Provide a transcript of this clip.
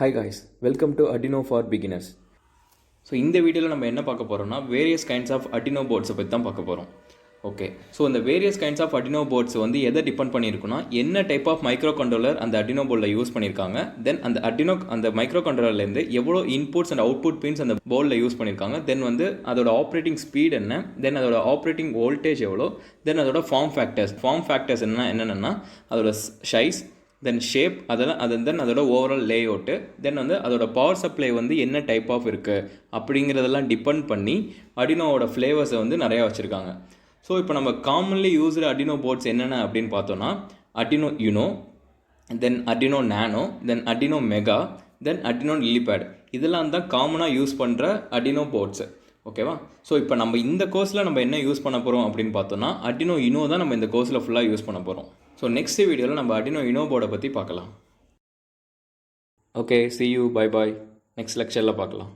Hi guys, welcome to Arduino for beginners. So இந்த வீடியோவில் நம்ம என்ன பார்க்க போகிறோம்னா வேரியஸ் கைண்ட்ஸ் ஆஃப் Arduino போர்ட்ஸை பற்றி தான் பார்க்க போகிறோம். ஓகே, ஸோ இந்த various kinds of Arduino boards வந்து எதை டிபெண்ட் பண்ணியிருக்குன்னா என்ன டைப் ஆஃப் மைக்ரோ கண்ட்ரோலர் அந்த Arduino போர்டில் யூஸ் பண்ணியிருக்காங்க, தென் அந்த மைக்ரோ கண்ட்ரோலர்லேருந்து எவ்வளோ இன்புட்ஸ் அண்ட் அவுட்புட் பின்ஸ் அந்த போர்டில் யூஸ் பண்ணியிருக்காங்க, தென் வந்து அதோட ஆப்ரேட்டிங் ஸ்பீட் என்ன, தென் அதோட ஆப்ரேட்டிங் வோல்டேஜ் எவ்வளோ, தென் அதோட ஃபார்ம் ஃபேக்டர்ஸ் என்னென்னா அதோட சைஸ், தென் ஷேப், தென் அதோட ஓவரால் லே அவுட்டு, தென் வந்து அதோட பவர் சப்ளை வந்து என்ன டைப் ஆஃப் இருக்குது அப்படிங்கிறதெல்லாம் டிபெண்ட் பண்ணி Arduinoவோட ஃப்ளேவர்ஸை வந்து நிறையா வச்சுருக்காங்க. ஸோ இப்போ நம்ம காமன்லி யூஸ்டு Arduino போர்ட்ஸ் என்னென்ன அப்படின்னு பார்த்தோன்னா Arduino Uno, தென் Arduino Nano, தென் Arduino Mega, தென் Arduino Lilipad, இதெல்லாம் தான் காமனாக யூஸ் பண்ணுற Arduino போர்ட்ஸு. ஓகேவா? ஸோ இப்போ நம்ம இந்த கோர்ஸில் நம்ம என்ன யூஸ் பண்ண போகிறோம் அப்படின்னு பார்த்தோன்னா Arduino Uno தான் நம்ம இந்த கோர்ஸில் ஃபுல்லாக யூஸ் பண்ண போகிறோம். ஸோ நெக்ஸ்ட் வீடியோவில் நம்ம Arduino Uno போர்டை பற்றி பார்க்கலாம். Okay, see you, bye bye. Next லெக்சரில் பார்க்கலாம்.